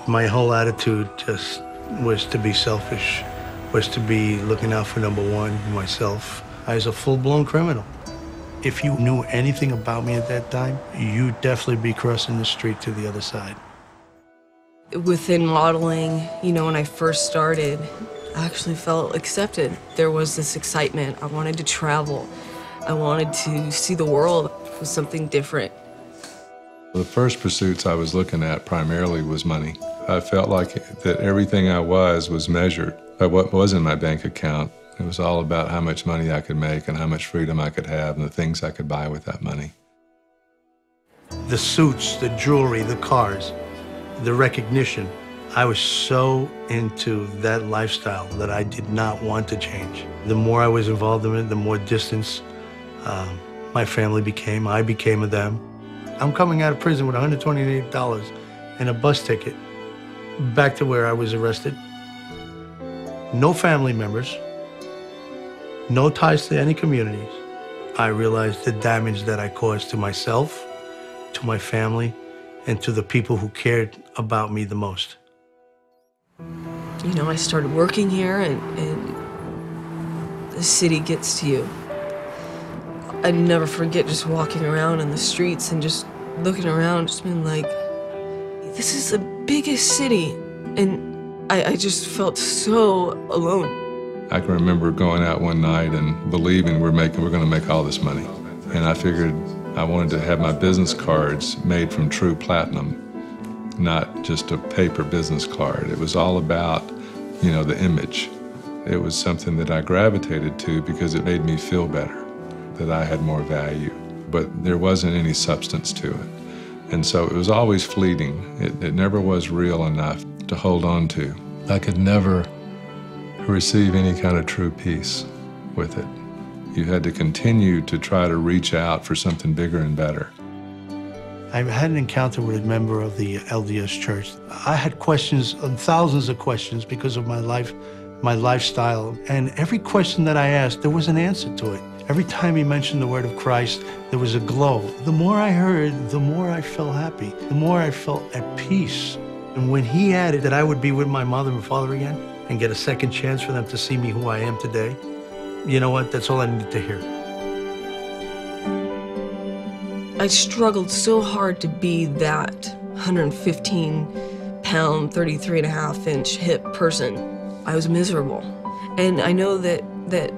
My whole attitude just was to be selfish, was to be looking out for number one, myself. I was a full-blown criminal. If you knew anything about me at that time, you'd definitely be crossing the street to the other side. Within modeling, you know, when I first started, I actually felt accepted. There was this excitement. I wanted to travel. I wanted to see the world with something different. The first pursuits I was looking at primarily was money. I felt like that everything I was measured by what was in my bank account. It was all about how much money I could make and how much freedom I could have and the things I could buy with that money. The suits, the jewelry, the cars, the recognition. I was so into that lifestyle that I did not want to change. The more I was involved in it, the more distance my family became, I became of them. I'm coming out of prison with $128 and a bus ticket back to where I was arrested. No family members, no ties to any communities. I realized the damage that I caused to myself, to my family, and to the people who cared about me the most. You know, I started working here and the city gets to you. I never forget just walking around in the streets and just looking around, just being like, this is the biggest city. And I just felt so alone. I can remember going out one night and believing we're going to make all this money. And I figured I wanted to have my business cards made from true platinum, not just a paper business card. It was all about, you know, the image. It was something that I gravitated to because it made me feel better, that I had more value, but there wasn't any substance to it. And so it was always fleeting. It never was real enough to hold on to. I could never receive any kind of true peace with it. You had to continue to try to reach out for something bigger and better. I had an encounter with a member of the LDS Church. I had questions, thousands of questions because of my life, my lifestyle. And every question that I asked, there was an answer to it. Every time he mentioned the word of Christ, there was a glow. The more I heard, the more I felt happy, the more I felt at peace. And when he added that I would be with my mother and father again and get a second chance for them to see me who I am today, you know what? That's all I needed to hear. I struggled so hard to be that 115-pound, 33.5-inch hip person. I was miserable. And I know that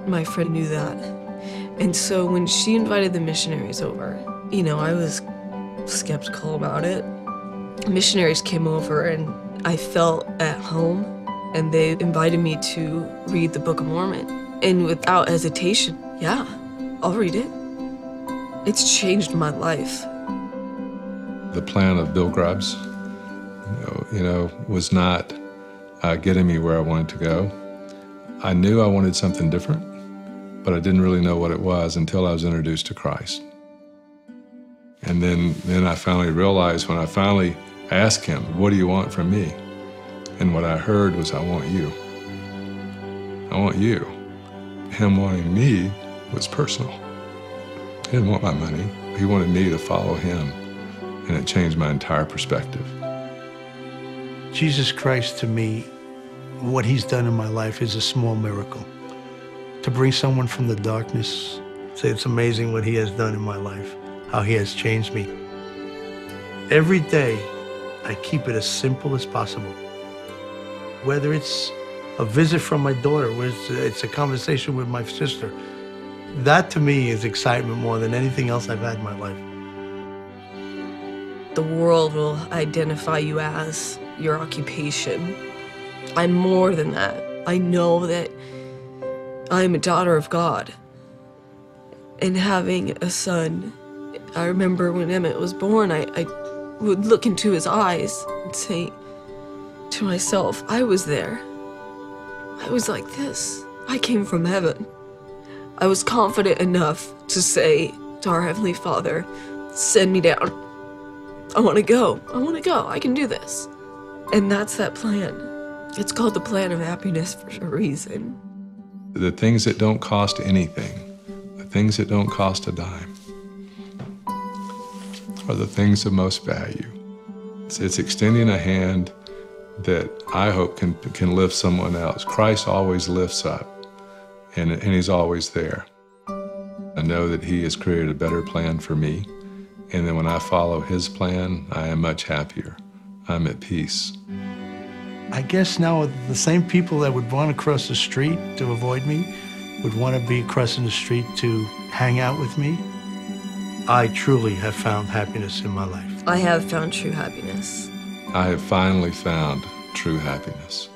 my friend knew that. And so when she invited the missionaries over, you know, I was skeptical about it. Missionaries came over and I felt at home, and they invited me to read the Book of Mormon. And without hesitation, yeah, I'll read it. It's changed my life. The plan of Bill Grubbs, was not getting me where I wanted to go. I knew I wanted something different, but I didn't really know what it was until I was introduced to Christ. And then I finally realized when I finally asked him, what do you want from me? And what I heard was, I want you. I want you. Him wanting me was personal. He didn't want my money. He wanted me to follow him, and it changed my entire perspective. Jesus Christ, to me, what he's done in my life is a small miracle. To bring someone from the darkness, say it's amazing what he has done in my life, how he has changed me. Every day, I keep it as simple as possible. Whether it's a visit from my daughter, whether it's a conversation with my sister, that to me is excitement more than anything else I've had in my life. The world will identify you as your occupation. I'm more than that. I know that I'm a daughter of God. And having a son, I remember when Emmett was born, I would look into his eyes and say to myself, I was there. I was like this. I came from heaven. I was confident enough to say to our Heavenly Father, send me down. I want to go. I want to go. I can do this. And that's that plan. It's called the plan of happiness for a reason. The things that don't cost anything, the things that don't cost a dime, are the things of most value. It's extending a hand that I hope can lift someone else. Christ always lifts up, and He's always there. I know that He has created a better plan for me, and then when I follow His plan, I am much happier. I'm at peace. I guess now the same people that would want to cross the street to avoid me would want to be crossing the street to hang out with me. I truly have found happiness in my life. I have found true happiness. I have finally found true happiness.